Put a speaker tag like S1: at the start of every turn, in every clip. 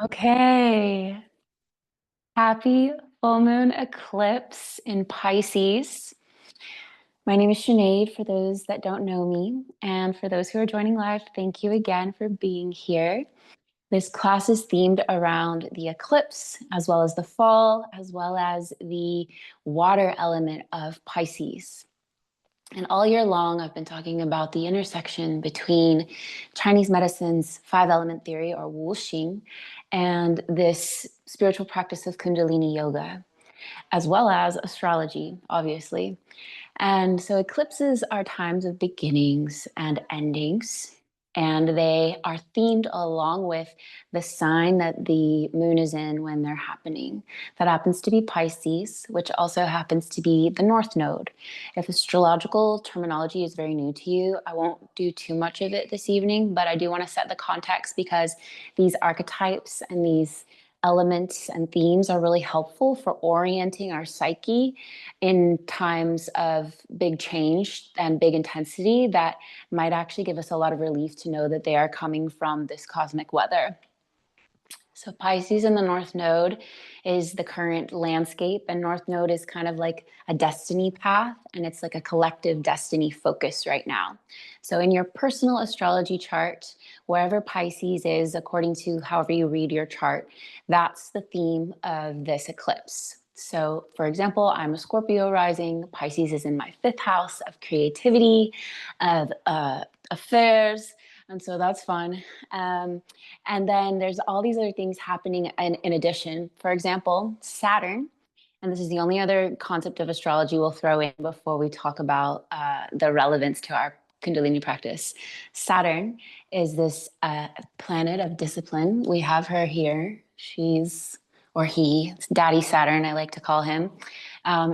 S1: Okay. Happy full moon eclipse in Pisces. My name is Sinead, for those that don't know me. And for those who are joining live, thank you again for being here. This class is themed around the eclipse, as well as the fall, as well as the water element of Pisces. And all year long, I've been talking about the intersection between Chinese medicine's five element theory, or Wuxing, and this spiritual practice of Kundalini Yoga, as well as astrology, obviously. And so eclipses are times of beginnings and endings, and they are themed along with the sign that the moon is in when they're happening. That happens to be Pisces, which also happens to be the North Node. If astrological terminology is very new to you, I won't do too much of it this evening, but I do want to set the context because these archetypes and these elements and themes are really helpful for orienting our psyche in times of big change and big intensity that might actually give us a lot of relief to know that they are coming from this cosmic weather. So Pisces in the North Node is the current landscape, and North Node is kind of like a destiny path, and it's like a collective destiny focus right now. So in your personal astrology chart, wherever Pisces is, according to however you read your chart, that's the theme of this eclipse. So for example, I'm a Scorpio rising. Pisces is in my fifth house of creativity, of affairs, and so that's fun. And then there's all these other things happening in addition. For example, Saturn, and this is the only other concept of astrology we'll throw in before we talk about the relevance to our Kundalini practice. Saturn is this planet of discipline. We have her here. She's, or he, Daddy Saturn, I like to call him,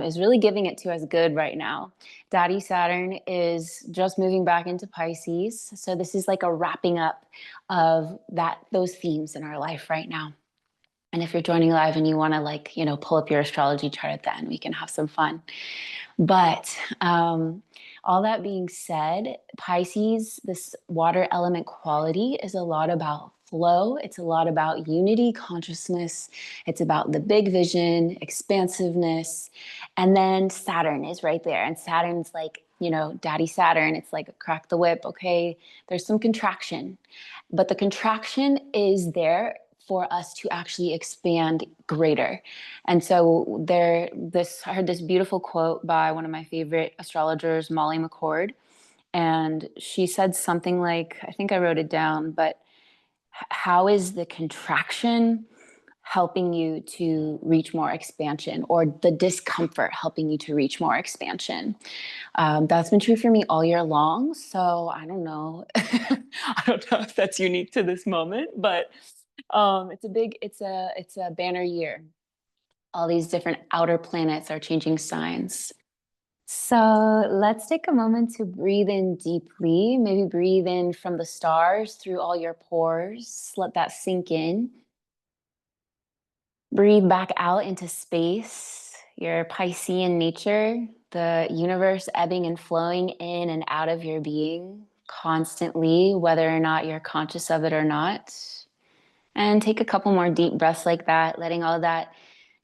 S1: is really giving it to us good right now. Daddy Saturn is just moving back into Pisces. So this is like a wrapping up of those themes in our life right now. And if you're joining live and you want to pull up your astrology chart at the end, we can have some fun. But all that being said, Pisces, this water element quality is a lot about flow. It's a lot about unity, consciousness. It's about the big vision, expansiveness. And then Saturn is right there. And Saturn's like, Daddy Saturn, it's like crack the whip. Okay, there's some contraction, but the contraction is there for us to actually expand greater. And so I heard this beautiful quote by one of my favorite astrologers, Molly McCord. And she said something like, I think I wrote it down, but how is the contraction helping you to reach more expansion, or the discomfort helping you to reach more expansion? That's been true for me all year long. So I don't know. I don't know if that's unique to this moment, but it's a banner year. All these different outer planets are changing signs. So let's take a moment to breathe in deeply. Maybe breathe in from the stars through all your pores. Let that sink in. Breathe back out into space, your Piscean nature, the universe ebbing and flowing in and out of your being constantly, whether or not you're conscious of it or not. And take a couple more deep breaths like that, letting all that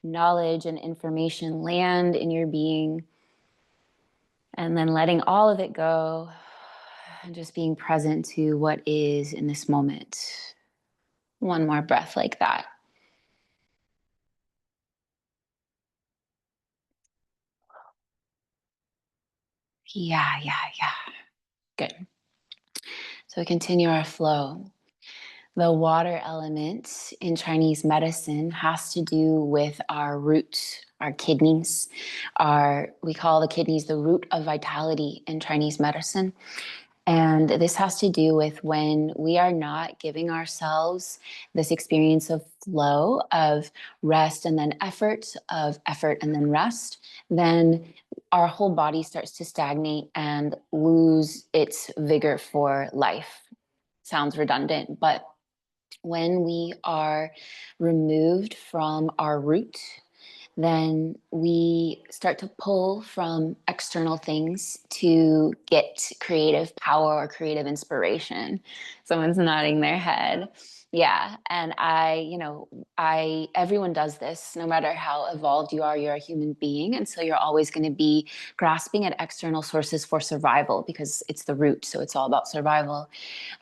S1: knowledge and information land in your being, and then letting all of it go and just being present to what is in this moment. One more breath like that. Yeah. Good. So we continue our flow. The water element in Chinese medicine has to do with our root, our kidneys. We call the kidneys the root of vitality in Chinese medicine. And this has to do with when we are not giving ourselves this experience of flow, of rest and then effort, of effort and then rest, then our whole body starts to stagnate and lose its vigor for life. Sounds redundant, but when we are removed from our root, then we start to pull from external things to get creative power or creative inspiration. Someone's nodding their head. Yeah. And everyone does this, no matter how evolved you are, you're a human being. And so you're always going to be grasping at external sources for survival because it's the root. So it's all about survival.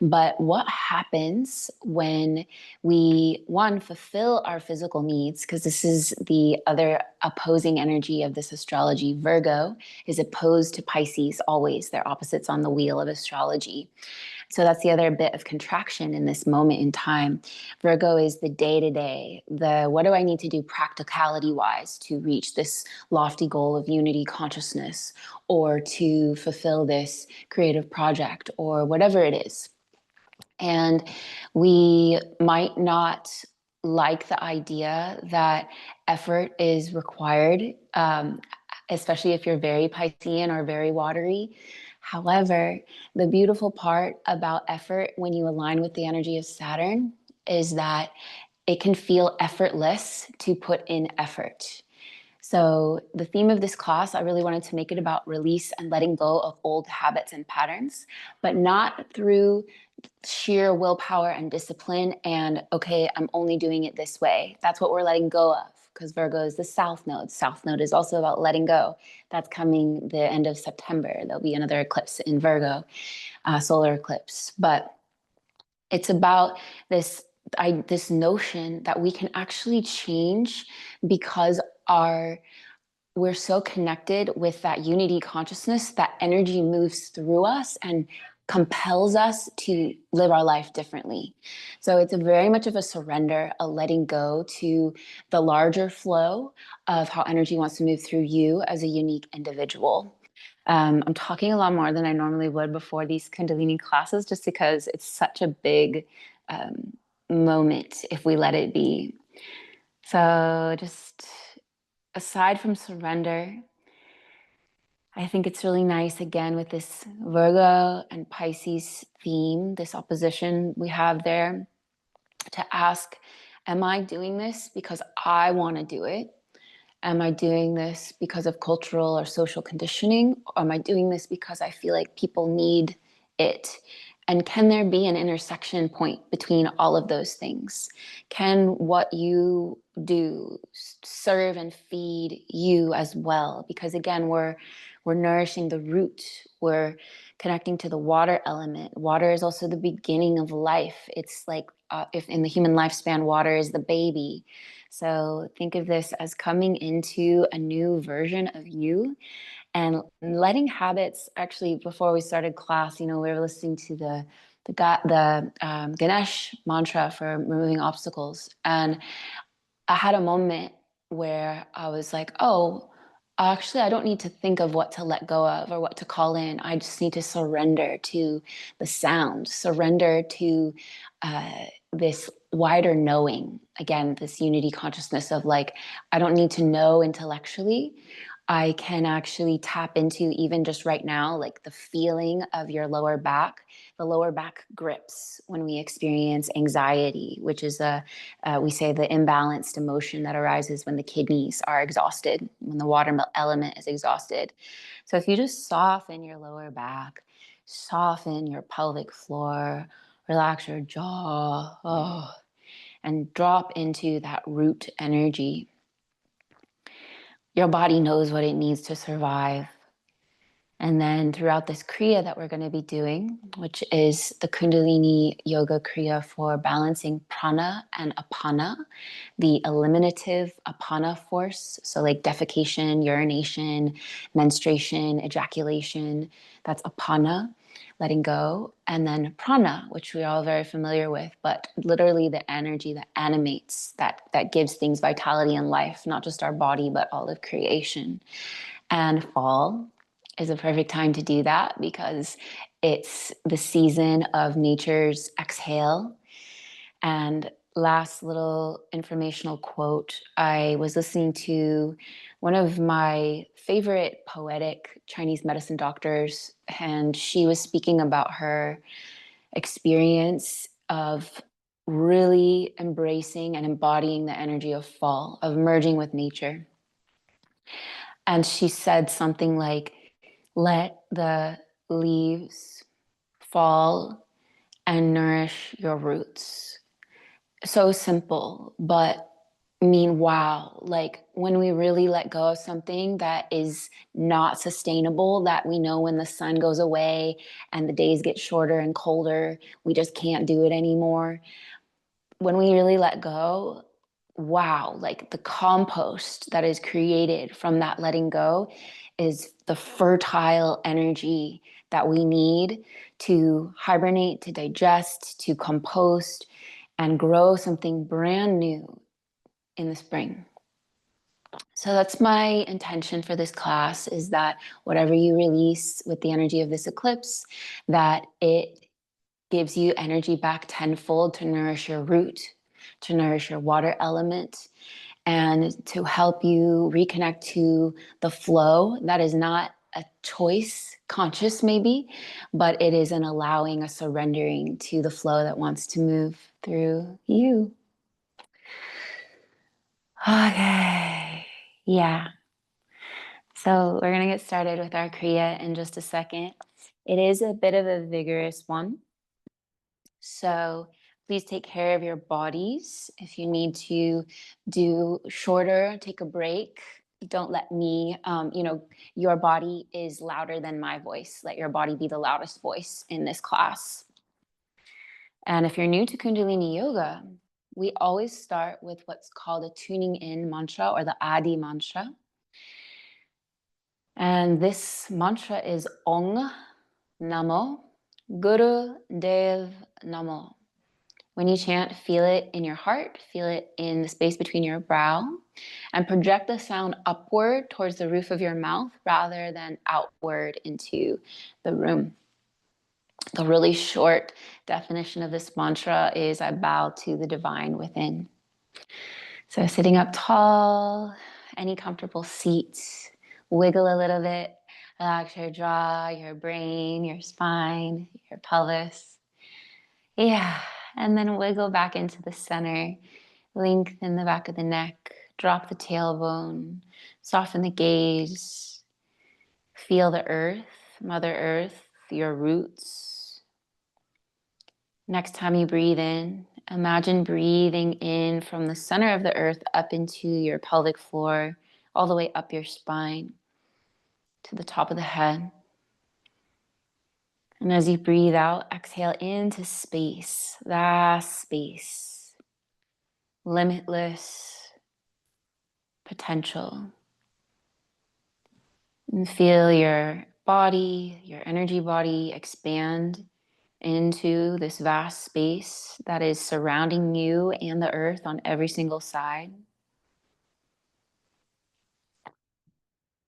S1: But what happens when we, one, fulfill our physical needs? Because this is the other opposing energy of this astrology. Virgo is opposed to Pisces always. They're opposites on the wheel of astrology. So that's the other bit of contraction in this moment in time. Virgo is the day to day, the what do I need to do practicality wise to reach this lofty goal of unity consciousness or to fulfill this creative project or whatever it is. And we might not like the idea that effort is required, especially if you're very Piscean or very watery. However, the beautiful part about effort when you align with the energy of Saturn is that it can feel effortless to put in effort. So, the theme of this class, I really wanted to make it about release and letting go of old habits and patterns, but not through sheer willpower and discipline and, okay, I'm only doing it this way. That's what we're letting go of because Virgo is the South Node. South Node is also about letting go. That's coming the end of September. There'll be another eclipse in Virgo, solar eclipse. But it's about this notion that we can actually change because we're so connected with that unity consciousness, that energy moves through us and compels us to live our life differently. So it's very much of a surrender, a letting go to the larger flow of how energy wants to move through you as a unique individual. I'm talking a lot more than I normally would before these Kundalini classes, just because it's such a big moment if we let it be. So just aside from surrender, I think it's really nice again with this Virgo and Pisces theme, this opposition we have there, to ask, am I doing this because I want to do it? Am I doing this because of cultural or social conditioning? Or am I doing this because I feel like people need it? And can there be an intersection point between all of those things? Can what you do serve and feed you as well? Because again, we're nourishing the root. We're connecting to the water element. Water is also the beginning of life. It's like if in the human lifespan, water is the baby. So think of this as coming into a new version of you and letting habits. Actually, before we started class, we were listening to the Ganesh mantra for removing obstacles, and I had a moment where I was like, oh, actually, I don't need to think of what to let go of or what to call in. I just need to surrender to the sound, surrender to this wider knowing. Again, this unity consciousness of like, I don't need to know intellectually. I can actually tap into even just right now, like the feeling of your lower back. The lower back grips when we experience anxiety, which is we say the imbalanced emotion that arises when the kidneys are exhausted, when the water element is exhausted. So if you just soften your lower back, soften your pelvic floor, relax your jaw, and drop into that root energy. Your body knows what it needs to survive. And then throughout this Kriya that we're going to be doing, which is the Kundalini Yoga Kriya for balancing Prana and Apana, the eliminative Apana force, so like defecation, urination, menstruation, ejaculation, that's Apana, letting go. And then Prana, which we're all very familiar with, but literally the energy that animates, that gives things vitality and life, not just our body, but all of creation. And fall is a perfect time to do that because it's the season of nature's exhale. And last little informational quote, I was listening to one of my favorite poetic Chinese medicine doctors, and she was speaking about her experience of really embracing and embodying the energy of fall, of merging with nature. And she said something like, let the leaves fall and nourish your roots. so simple, but mean wow. Like when we really let go of something that is not sustainable, that we know when the sun goes away and the days get shorter and colder, we just can't do it anymore. When we really let go, wow, like the compost that is created from that letting go is the fertile energy that we need to hibernate, to digest, to compost, and grow something brand new in the spring. So that's my intention for this class, is that whatever you release with the energy of this eclipse, that it gives you energy back tenfold to nourish your root, to nourish your water element, and to help you reconnect to the flow. That is not a choice, conscious maybe, but it is an allowing, a surrendering to the flow that wants to move through you. Okay, yeah. So we're going to get started with our Kriya in just a second. It is a bit of a vigorous one. So please take care of your bodies. If you need to do shorter, take a break. Don't let me, your body is louder than my voice. Let your body be the loudest voice in this class. And if you're new to Kundalini Yoga, we always start with what's called a tuning in mantra, or the Adi mantra. And this mantra is Ong Namo Guru Dev Namo. When you chant, feel it in your heart, feel it in the space between your brow, and project the sound upward towards the roof of your mouth rather than outward into the room. The really short definition of this mantra is I bow to the divine within. So sitting up tall, any comfortable seat, wiggle a little bit, relax your jaw, your brain, your spine, your pelvis. Yeah, and then wiggle back into the center, lengthen the back of the neck, drop the tailbone, soften the gaze, feel the earth, Mother Earth, your roots. Next time you breathe in, imagine breathing in from the center of the earth up into your pelvic floor, all the way up your spine to the top of the head. And as you breathe out, exhale into space, vast space, limitless potential. And feel your body, your energy body expand into this vast space that is surrounding you and the earth on every single side.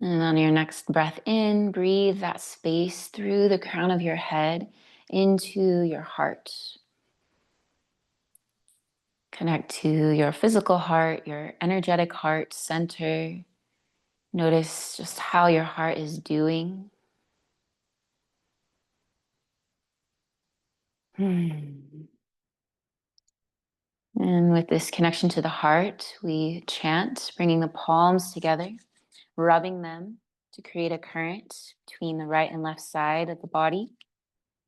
S1: And on your next breath in, breathe that space through the crown of your head into your heart. Connect to your physical heart, your energetic heart center. Notice just how your heart is doing. And with this connection to the heart, we chant, bringing the palms together, rubbing them to create a current between the right and left side of the body,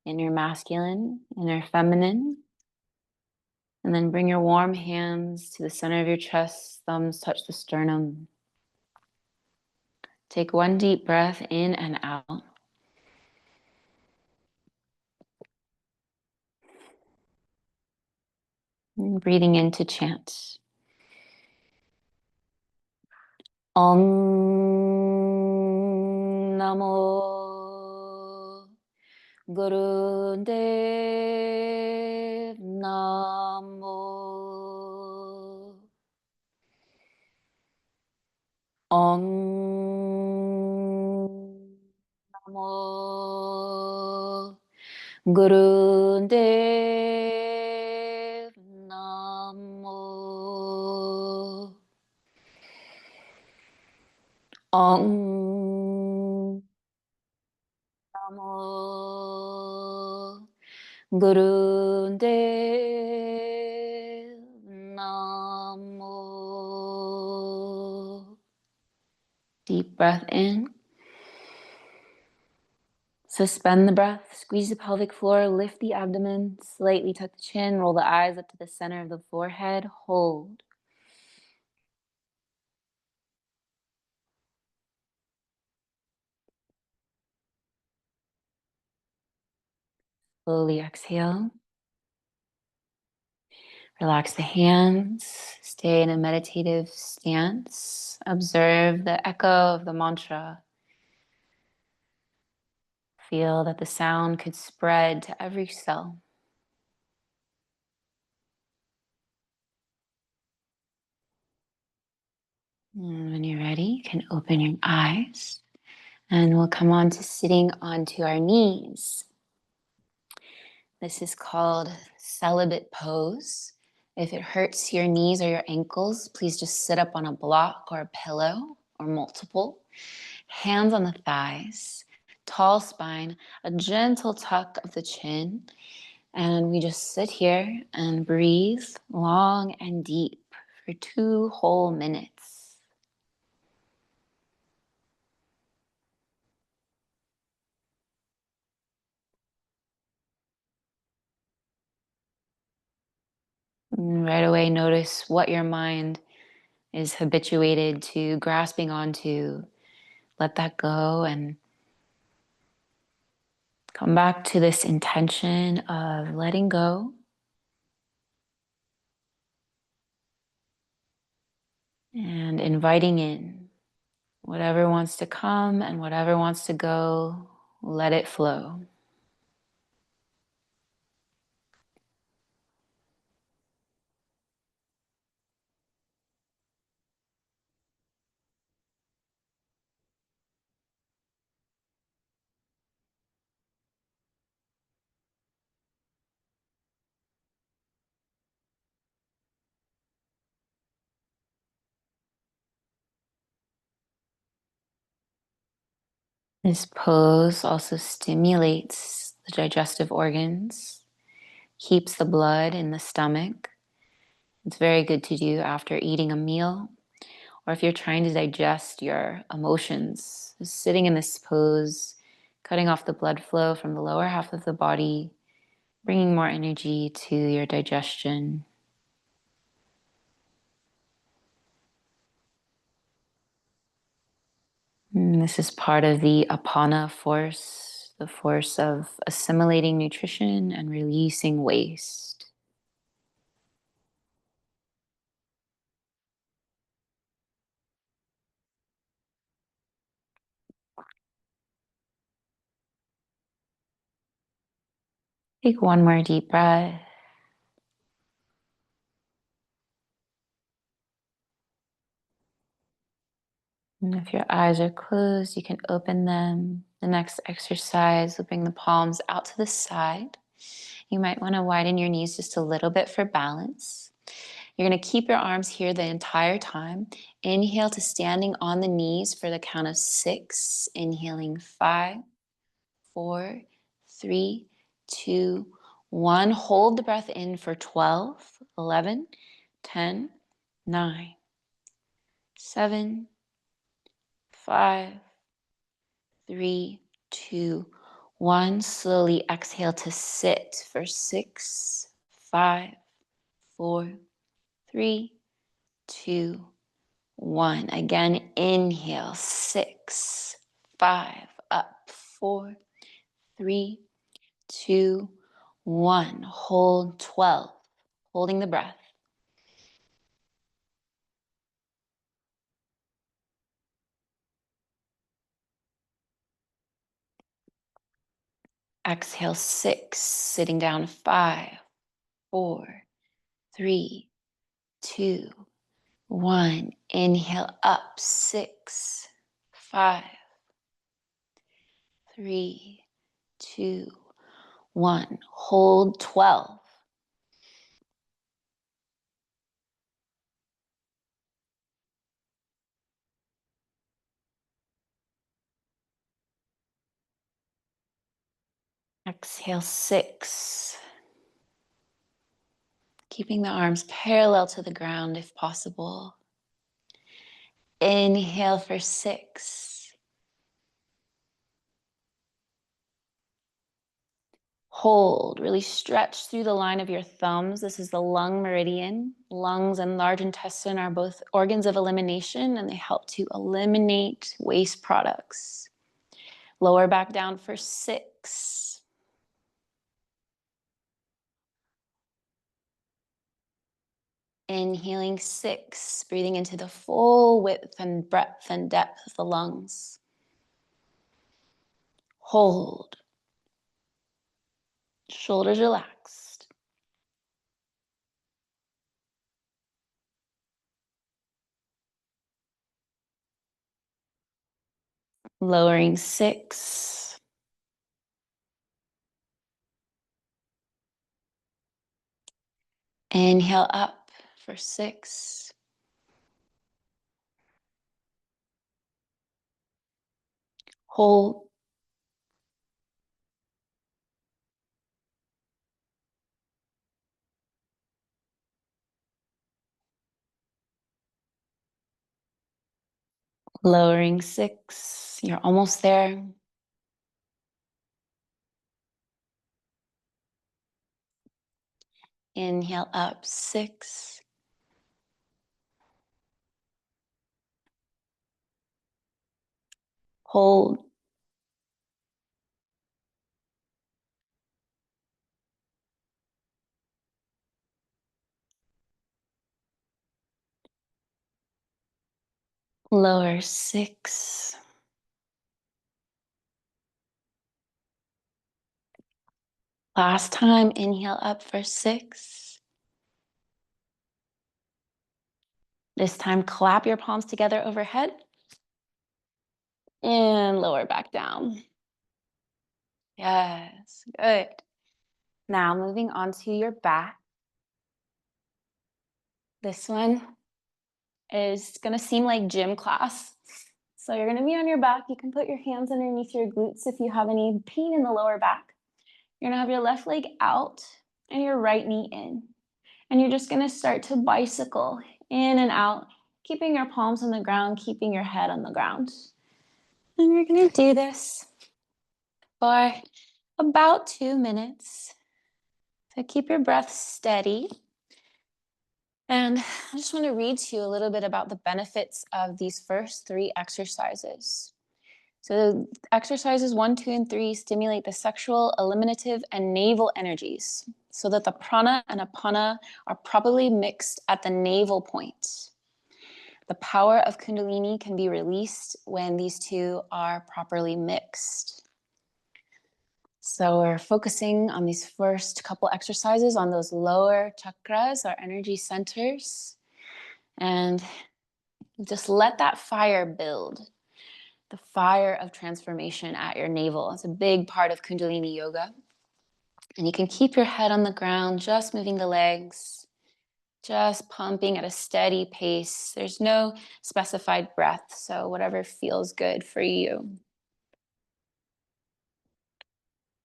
S1: inner masculine, inner feminine. And then bring your warm hands to the center of your chest, thumbs touch the sternum. Take one deep breath in and out. And breathing in to chant. Om Namo Guru Dev Namo. Om Namo Guru Dev Namo. Om Namo Guru Dev Namo. Deep breath in. Suspend the breath, squeeze the pelvic floor, lift the abdomen, slightly tuck the chin, roll the eyes up to the center of the forehead, hold. Slowly exhale. Relax the hands, stay in a meditative stance. Observe the echo of the mantra. Feel that the sound could spread to every cell. And when you're ready, you can open your eyes and we'll come on to sitting onto our knees. This is called celibate pose. If it hurts your knees or your ankles, please just sit up on a block or a pillow or multiple. Hands on the thighs, tall spine, a gentle tuck of the chin. And we just sit here and breathe long and deep for 2 whole minutes. And right away, notice what your mind is habituated to grasping onto. Let that go and come back to this intention of letting go and inviting in whatever wants to come and whatever wants to go, let it flow. This pose also stimulates the digestive organs, keeps the blood in the stomach. It's very good to do after eating a meal, or if you're trying to digest your emotions. Sitting in this pose, cutting off the blood flow from the lower half of the body, bringing more energy to your digestion. And this is part of the Apana force, the force of assimilating nutrition and releasing waste. Take one more deep breath. And if your eyes are closed, you can open them. The next exercise will bring the palms out to the side. You might want to widen your knees just a little bit for balance. You're going to keep your arms here the entire time. Inhale to standing on the knees for the count of 6. Inhaling 5, 4, 3, 2, 1. Hold the breath in for 12, 11, 10, 9, 7, 5, 3, 2, 1. Slowly exhale to sit for 6, 5, 4, 3, 2, 1. Again, inhale, 6, 5, up, 4, 3, 2, 1. Hold 12, holding the breath. Exhale, 6, sitting down, 5, 4, 3, 2, 1. Inhale up, 6, 5, 3, 2, 1. Hold 12. Exhale, 6. Keeping the arms parallel to the ground if possible. Inhale for 6. Hold, really stretch through the line of your thumbs. This is the lung meridian. Lungs and large intestine are both organs of elimination, and they help to eliminate waste products. Lower back down for 6. Inhaling 6, breathing into the full width and breadth and depth of the lungs. Hold. Shoulders relaxed. Lowering 6. Inhale up for 6. Hold. Lowering 6. You're almost there. Inhale up 6. Hold. Lower 6. Last time, inhale up for 6. This time, clap your palms together overhead and lower back down. Yes, good. Now moving on to your back. This one is gonna seem like gym class. So you're gonna be on your back. You can put your hands underneath your glutes if you have any pain in the lower back. You're gonna have your left leg out and your right knee in. And you're just gonna start to bicycle in and out, keeping your palms on the ground, keeping your head on the ground. And we're gonna do this for about 2 minutes. So keep your breath steady. And I just want to read to you a little bit about the benefits of these first 3 exercises. So exercises 1, 2, and 3 stimulate the sexual, eliminative, and navel energies so that the prana and apana are properly mixed at the navel point. The power of Kundalini can be released when these 2 are properly mixed. So we're focusing on these first couple exercises on those lower chakras, our energy centers, and just let that fire build. The fire of transformation at your navel. It's a big part of Kundalini Yoga. And you can keep your head on the ground, just moving the legs, just pumping at a steady pace. There's no specified breath, so whatever feels good for you.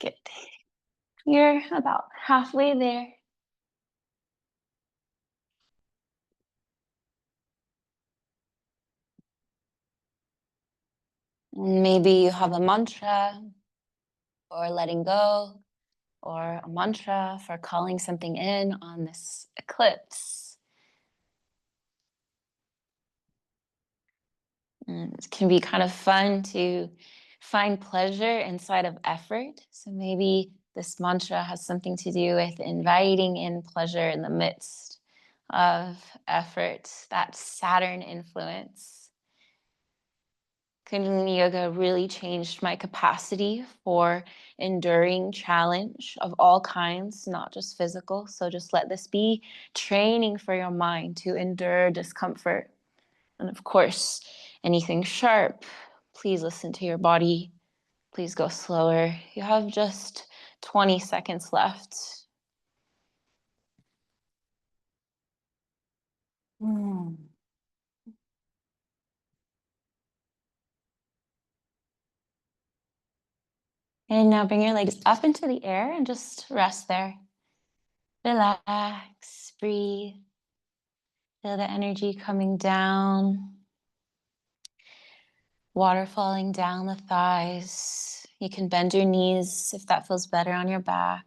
S1: Good. You're about halfway there. Maybe you have a mantra for letting go, or a mantra for calling something in on this eclipse. And it can be kind of fun to find pleasure inside of effort. So maybe this mantra has something to do with inviting in pleasure in the midst of effort, that Saturn influence. Kundalini Yoga really changed my capacity for enduring challenge of all kinds, not just physical. So just let this be training for your mind to endure discomfort. And of course, anything sharp, please listen to your body. Please go slower. You have just 20 seconds left. And now bring your legs up into the air and just rest there. Relax, breathe. Feel the energy coming down. Water falling down the thighs. You can bend your knees if that feels better on your back.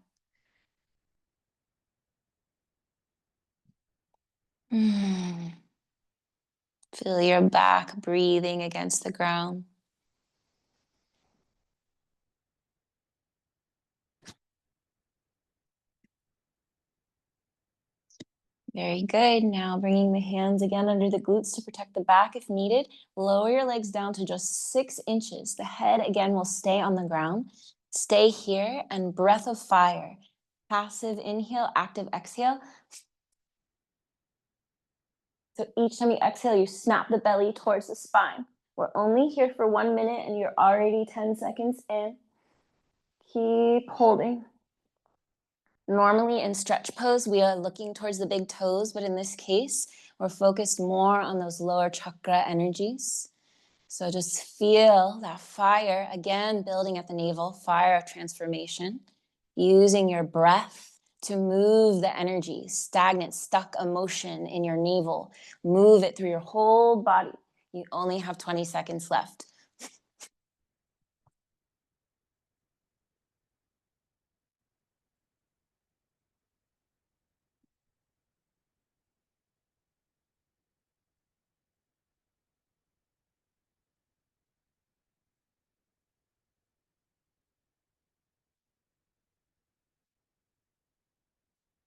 S1: Feel your back breathing against the ground. Very good. Now bringing the hands again under the glutes to protect the back if needed. Lower your legs down to just 6 inches. The head again will stay on the ground. Stay here and breath of fire. Passive inhale, active exhale. So each time you exhale, you snap the belly towards the spine. We're only here for 1 minute and you're already 10 seconds in. Keep holding. Normally in stretch pose, we are looking towards the big toes, but in this case, we're focused more on those lower chakra energies. So just feel that fire, again, building at the navel, fire of transformation, using your breath to move the energy, stagnant, stuck emotion in your navel. Move it through your whole body. You only have 20 seconds left.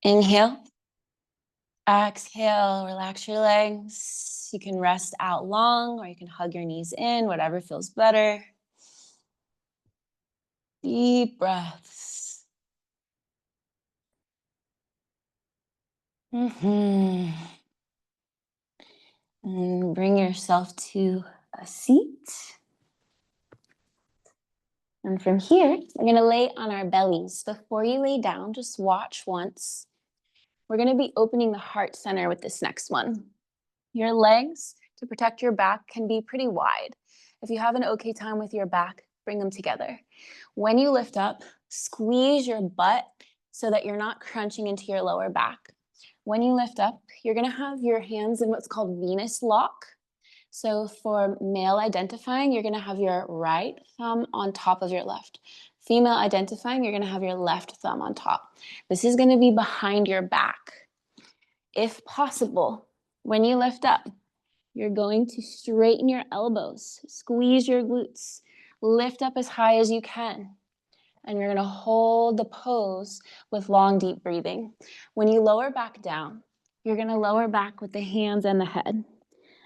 S1: Inhale. Exhale, relax your legs. You can rest out long or you can hug your knees in, whatever feels better. Deep breaths. And bring yourself to a seat. And from here, we're going to lay on our bellies. Before you lay down, just watch once. We're going to be opening the heart center with this next one. Your legs, to protect your back, can be pretty wide. If you have an okay time with your back, bring them together. When you lift up, squeeze your butt so that you're not crunching into your lower back. When you lift up, you're going to have your hands in what's called Venus lock. So for male identifying, you're going to have your right thumb on top of your left. Female identifying, you're going to have your left thumb on top. This is going to be behind your back. If possible, when you lift up, you're going to straighten your elbows, squeeze your glutes, lift up as high as you can. And you're going to hold the pose with long, deep breathing. When you lower back down, you're going to lower back with the hands and the head.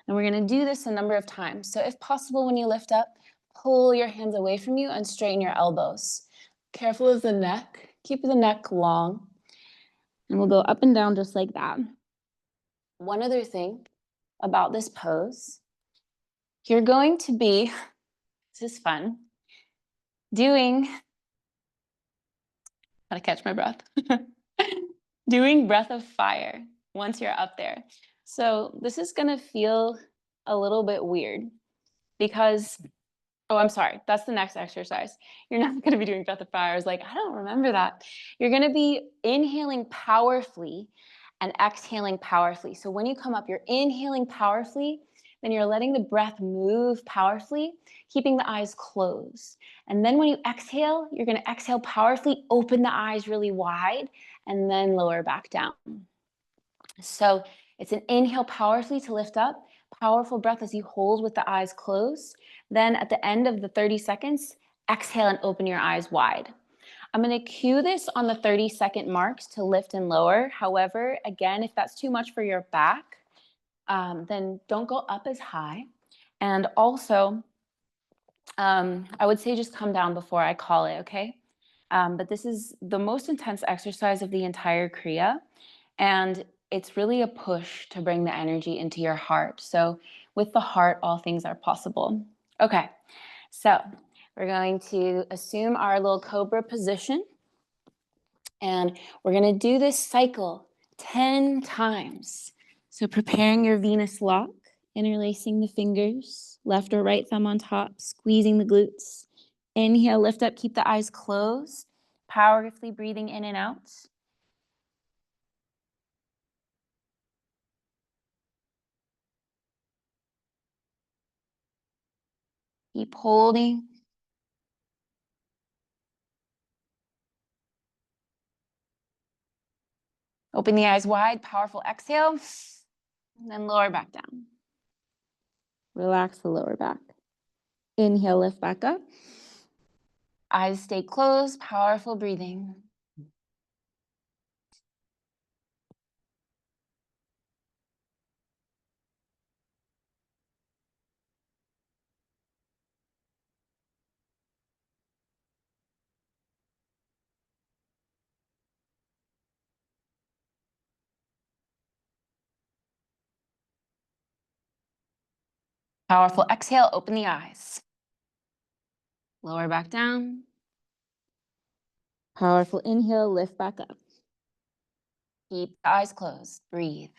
S1: And we're going to do this a number of times. So if possible, when you lift up, pull your hands away from you and straighten your elbows. Careful of the neck. Keep the neck long. And we'll go up and down just like that. One other thing about this pose, you're going to be, this is fun, gotta catch my breath, doing breath of fire once you're up there. So this is gonna feel a little bit weird because, oh, I'm sorry, that's the next exercise. You're not gonna be doing breath of fire. I was like, I don't remember that. You're gonna be inhaling powerfully and exhaling powerfully. So when you come up, you're inhaling powerfully, then you're letting the breath move powerfully, keeping the eyes closed. And then when you exhale, you're gonna exhale powerfully, open the eyes really wide, and then lower back down. So it's an inhale powerfully to lift up, powerful breath as you hold with the eyes closed. Then at the end of the 30 seconds, exhale and open your eyes wide. I'm going to cue this on the 30-second marks to lift and lower. However, again, if that's too much for your back, then don't go up as high. And also, I would say just come down before I call it, okay? But this is the most intense exercise of the entire Kriya. And it's really a push to bring the energy into your heart. So with the heart, all things are possible. Okay, so we're going to assume our little cobra position. And we're going to do this cycle 10 times. So preparing your Venus lock, interlacing the fingers, left or right thumb on top, squeezing the glutes. Inhale, lift up, keep the eyes closed, powerfully breathing in and out. Keep holding. Open the eyes wide, powerful exhale, and then lower back down. Relax the lower back. Inhale, lift back up. Eyes stay closed, powerful breathing. Powerful exhale, open the eyes. Lower back down. Powerful inhale, lift back up. Keep the eyes closed, breathe.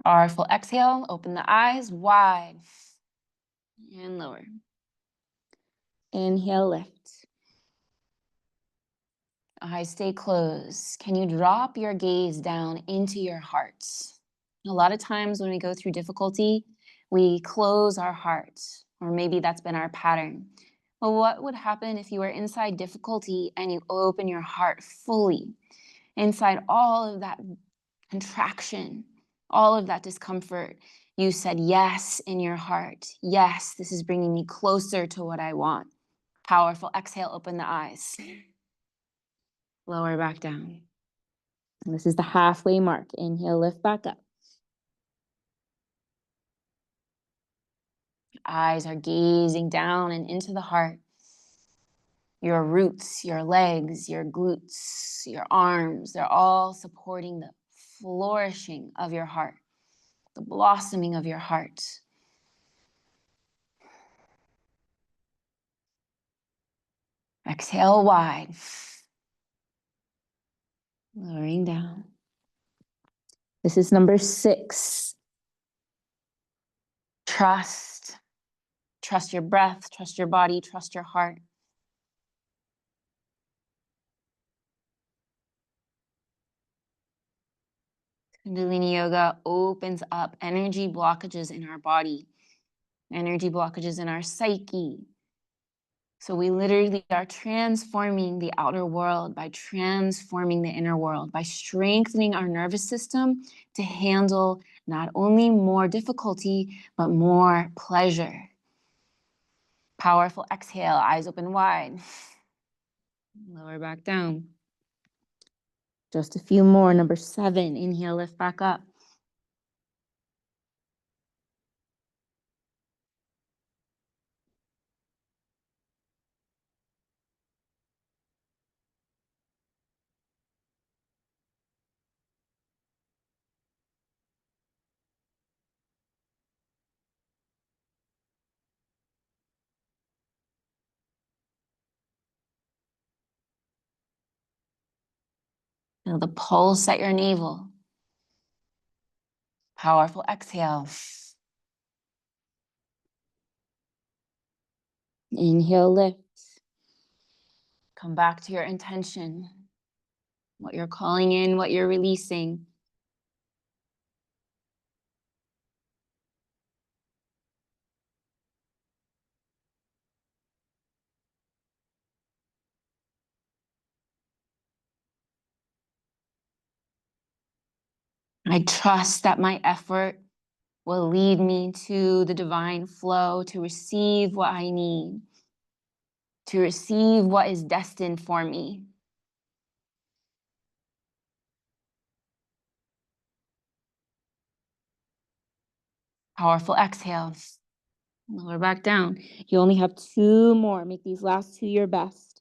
S1: Powerful exhale, open the eyes wide and lower. Inhale, lift. Eyes stay closed. Can you drop your gaze down into your heart? A lot of times when we go through difficulty, we close our heart, or maybe that's been our pattern. Well, what would happen if you were inside difficulty and you open your heart fully? Inside all of that contraction, all of that discomfort, you said yes in your heart. Yes, this is bringing me closer to what I want. Powerful exhale, open the eyes. Lower back down. And this is the halfway mark. Inhale, lift back up. Eyes are gazing down and into the heart. Your roots, your legs, your glutes, your arms, they're all supporting the flourishing of your heart, the blossoming of your heart. Exhale wide. Lowering down. This is number 6. Trust. Trust your breath, trust your body, trust your heart. Kundalini Yoga opens up energy blockages in our body, energy blockages in our psyche. So we literally are transforming the outer world by transforming the inner world, by strengthening our nervous system to handle not only more difficulty, but more pleasure. Powerful exhale, eyes open wide. Lower back down. Just a few more. Number 7, inhale, lift back up. Feel the pulse at your navel. Powerful exhale. Inhale, lift. Come back to your intention. What you're calling in, what you're releasing. I trust that my effort will lead me to the divine flow, to receive what I need, to receive what is destined for me. Powerful exhale. Lower back down. You only have 2 more. Make these last 2 your best.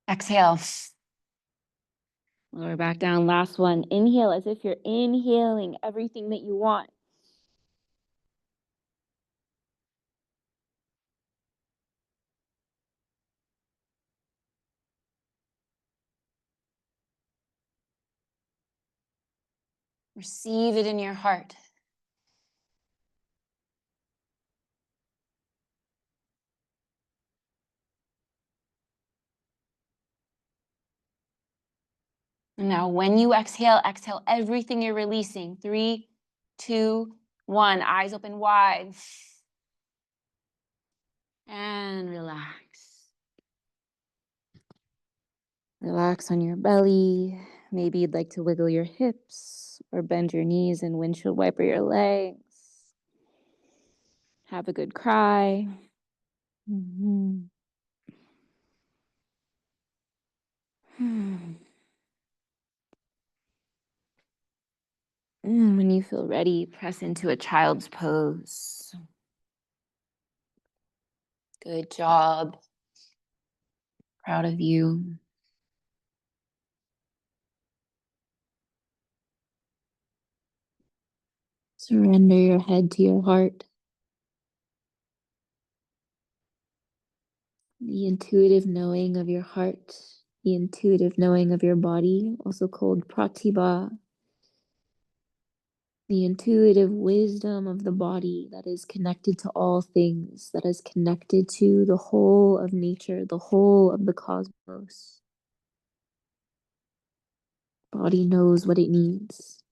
S1: Exhale. Lower back down. Last one. Inhale as if you're inhaling everything that you want. Receive it in your heart. And now when you exhale, exhale everything you're releasing. 3, 2, 1. Eyes open wide. And relax. Relax on your belly. Maybe you'd like to wiggle your hips or bend your knees and windshield wiper your legs. Have a good cry. Mm-hmm. When you feel ready, press into a child's pose. Good job. Proud of you. Surrender your head to your heart. The intuitive knowing of your heart, the intuitive knowing of your body, also called pratibha. The intuitive wisdom of the body that is connected to all things, that is connected to the whole of nature, the whole of the cosmos. Body knows what it needs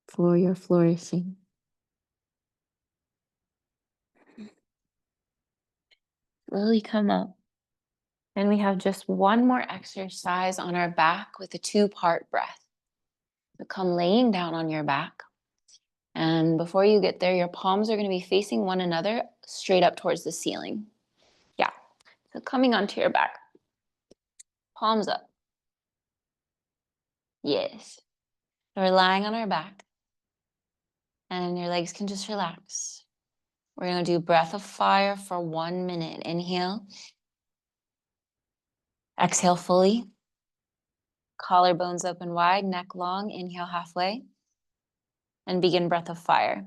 S1: for your flourishing. Slowly come up. And we have just one more exercise on our back with a 2-part breath. So come laying down on your back. And before you get there, your palms are going to be facing one another straight up towards the ceiling. Yeah. So coming onto your back. Palms up. Yes. So we're lying on our back. And your legs can just relax. We're going to do breath of fire for 1 minute. Inhale. Exhale fully. Collarbones open wide, neck long. Inhale halfway. And begin breath of fire.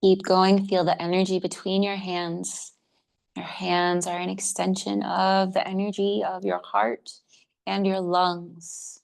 S1: Keep going. Feel the energy between your hands. Your hands are an extension of the energy of your heart and your lungs.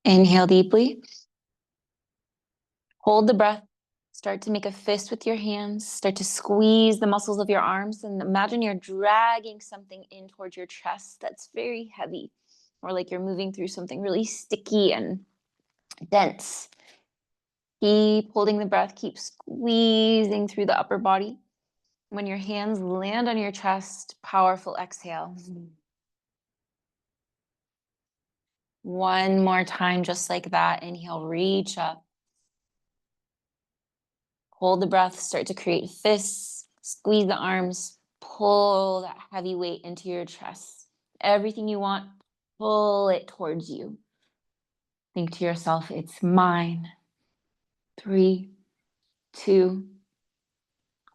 S1: Inhale deeply. Hold the breath. Start to make a fist with your hands. Start to squeeze the muscles of your arms. And imagine you're dragging something in towards your chest that's very heavy. Or like you're moving through something really sticky and dense. Keep holding the breath. Keep squeezing through the upper body. When your hands land on your chest, powerful exhale. One more time, just like that. Inhale, reach up. Hold the breath, start to create fists, squeeze the arms, pull that heavy weight into your chest. Everything you want, pull it towards you. Think to yourself, it's mine. 3, 2,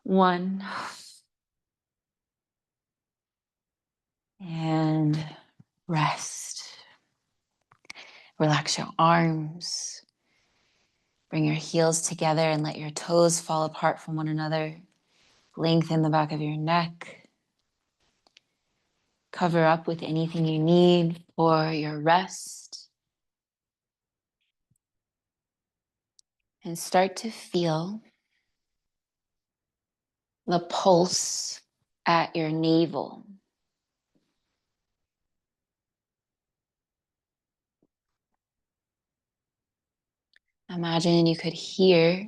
S1: 1. And rest. Relax your arms. Bring your heels together and let your toes fall apart from one another. Lengthen the back of your neck. Cover up with anything you need for your rest. and start to feel the pulse at your navel. Imagine you could hear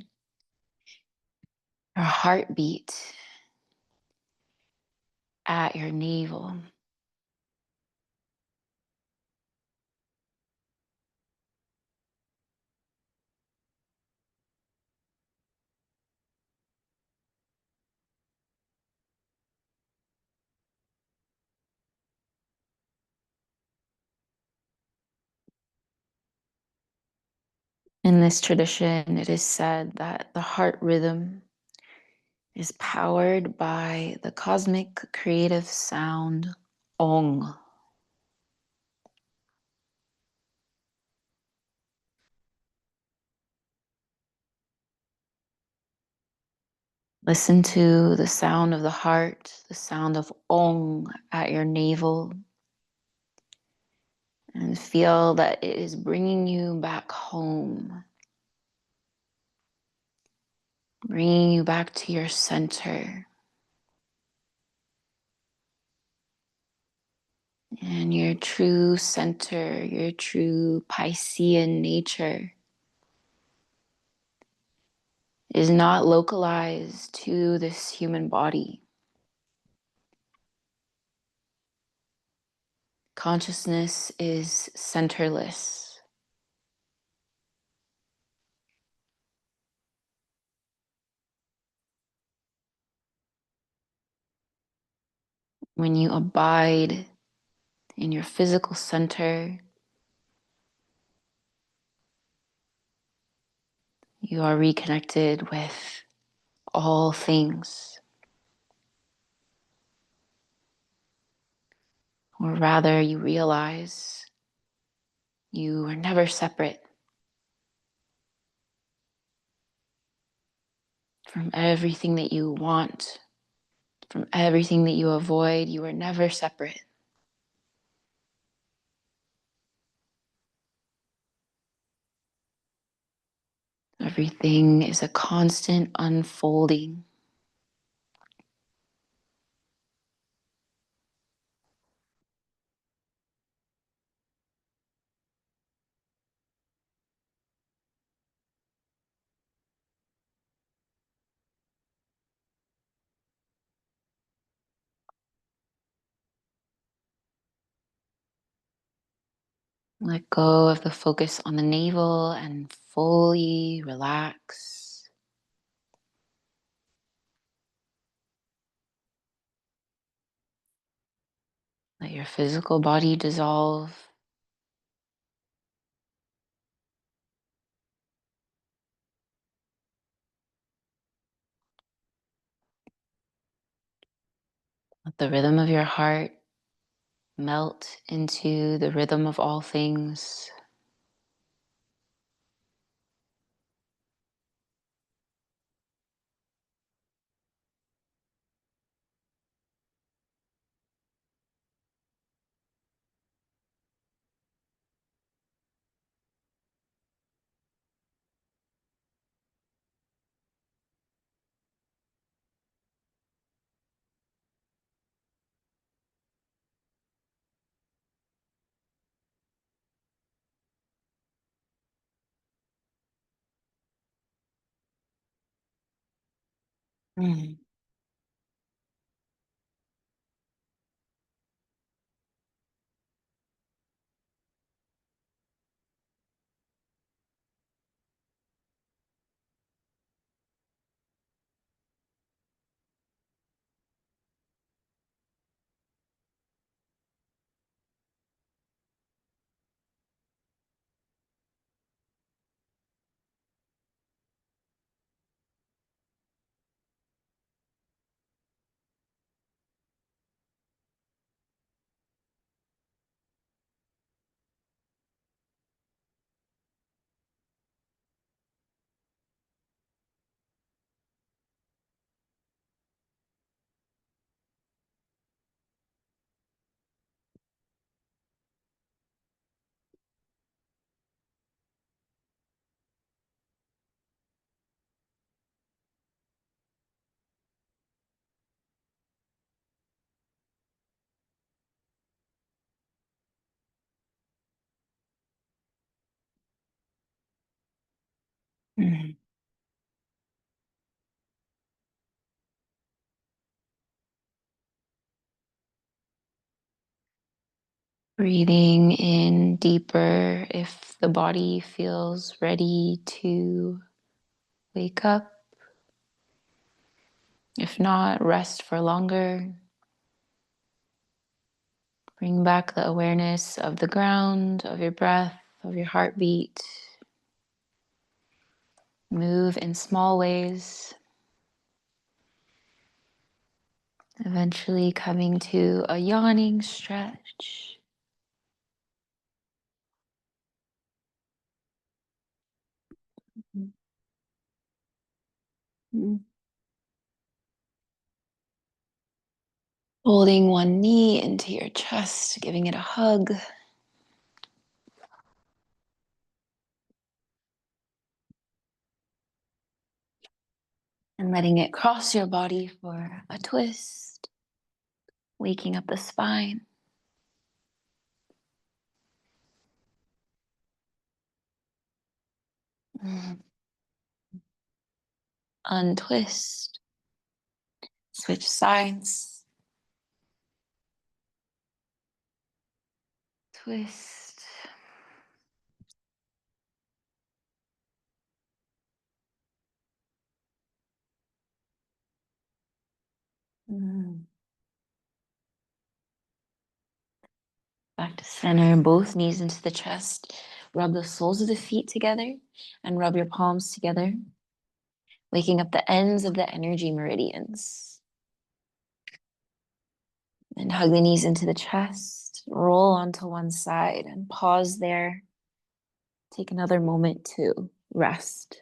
S1: your heartbeat at your navel. In this tradition, it is said that the heart rhythm is powered by the cosmic creative sound Ong. Listen to the sound of the heart, the sound of Ong at your navel, and feel that it is bringing you back home, bringing you back to your center and your true center, your true Piscean nature is not localized to this human body. Consciousness is centerless. When you abide in your physical center, you are reconnected with all things, or rather, you realize you are never separate from everything that you want, from everything that you avoid. You are never separate. Everything is a constant unfolding. Let go of the focus on the navel and fully relax. Let your physical body dissolve. Let the rhythm of your heart melt into the rhythm of all things. Mm. Mm. Breathing in deeper if the body feels ready to wake up. If not, rest for longer. Bring back the awareness of the ground, of your breath, of your heartbeat. Move in small ways. Eventually coming to a yawning stretch. Holding one knee into your chest, giving it a hug. And letting it cross your body for a twist. Waking up the spine. Untwist. Switch sides. Twist. Back to center, both knees into the chest. Rub the soles of the feet together and rub your palms together, waking up the ends of the energy meridians. And hug the knees into the chest, roll onto one side and pause there. Take another moment to rest.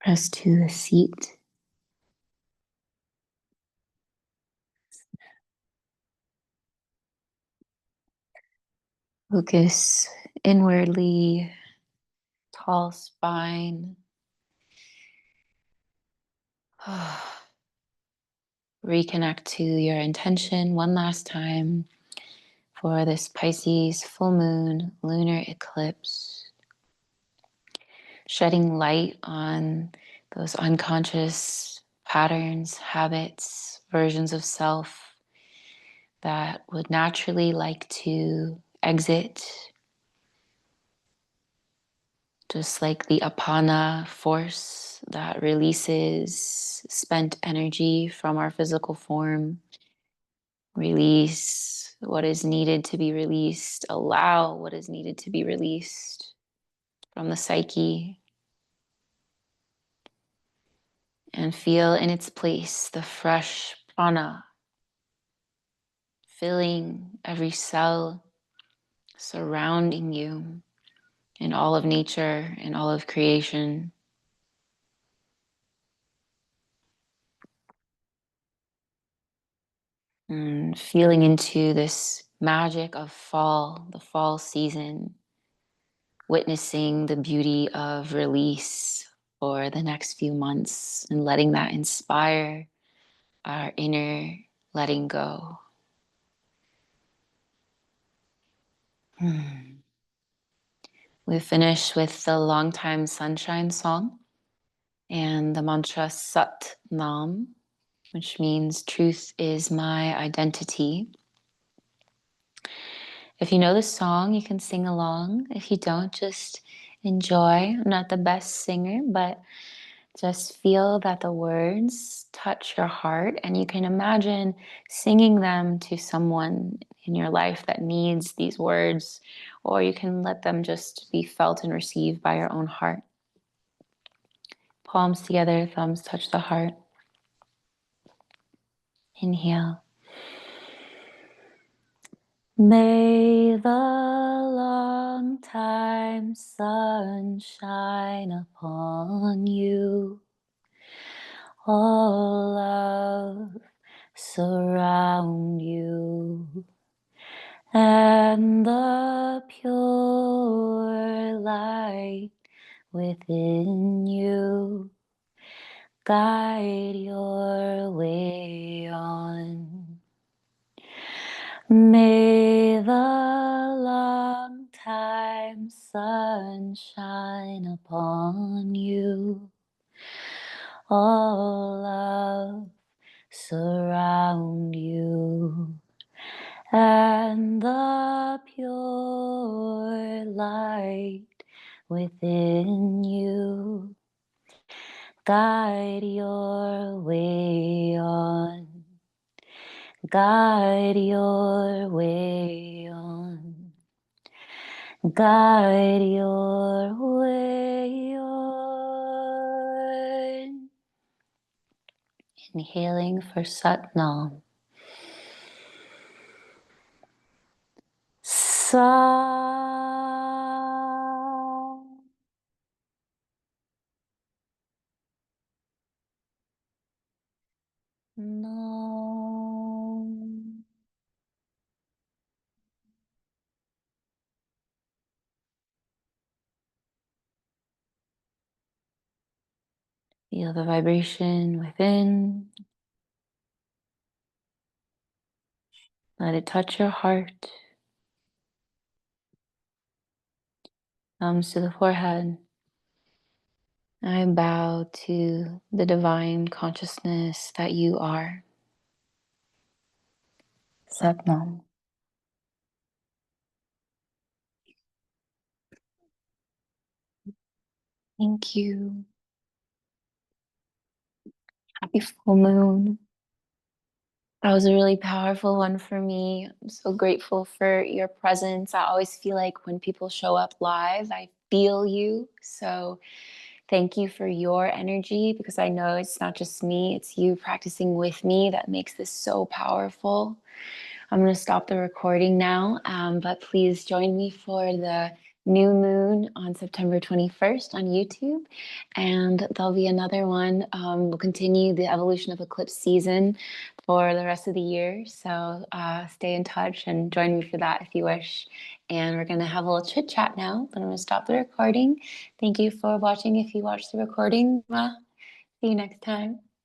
S1: Press to the seat. Focus inwardly, tall spine. Reconnect to your intention one last time for this Pisces full moon lunar eclipse. Shedding light on those unconscious patterns, habits, versions of self that would naturally like to exit, just like the Apana force that releases spent energy from our physical form. Release what is needed to be released, allow what is needed to be released from the psyche, and feel in its place the fresh prana filling every cell, surrounding you in all of nature, in all of creation. And feeling into this magic of fall, the fall season, witnessing the beauty of release for the next few months and letting that inspire our inner letting go. We finish with the Longtime Sunshine song and the mantra Sat Nam, which means truth is my identity. If you know the song, you can sing along. If you don't, just enjoy. I'm not the best singer, but just feel that the words touch your heart and you can imagine singing them to someone in your life that needs these words, or you can let them just be felt and received by your own heart. Palms together, thumbs touch the heart. Inhale. May the long time sun shine upon you. All love surround you, and the pure light within you. Guide your way on. May the long time sun shine upon you. All love surround you, and the pure light within you. Guide your way on. Guide your way on. Guide your way on. Inhaling for Satnam. Sa. No. Feel the vibration within. Let it touch your heart. Thumbs to the forehead. I bow to the divine consciousness that you are. Satnam. Thank you. Happy full moon. That was a really powerful one for me. I'm so grateful for your presence. I always feel like when people show up live, I feel you. So thank you for your energy, because I know it's not just me, it's you practicing with me that makes this so powerful. I'm going to stop the recording now, but please join me for the new moon on September 21st on YouTube. And there'll be another one. We'll continue the evolution of eclipse season for the rest of the year. So stay in touch and join me for that if you wish. And we're going to have a little chit chat now, but I'm going to stop the recording. Thank you for watching if you watched the recording. See you next time.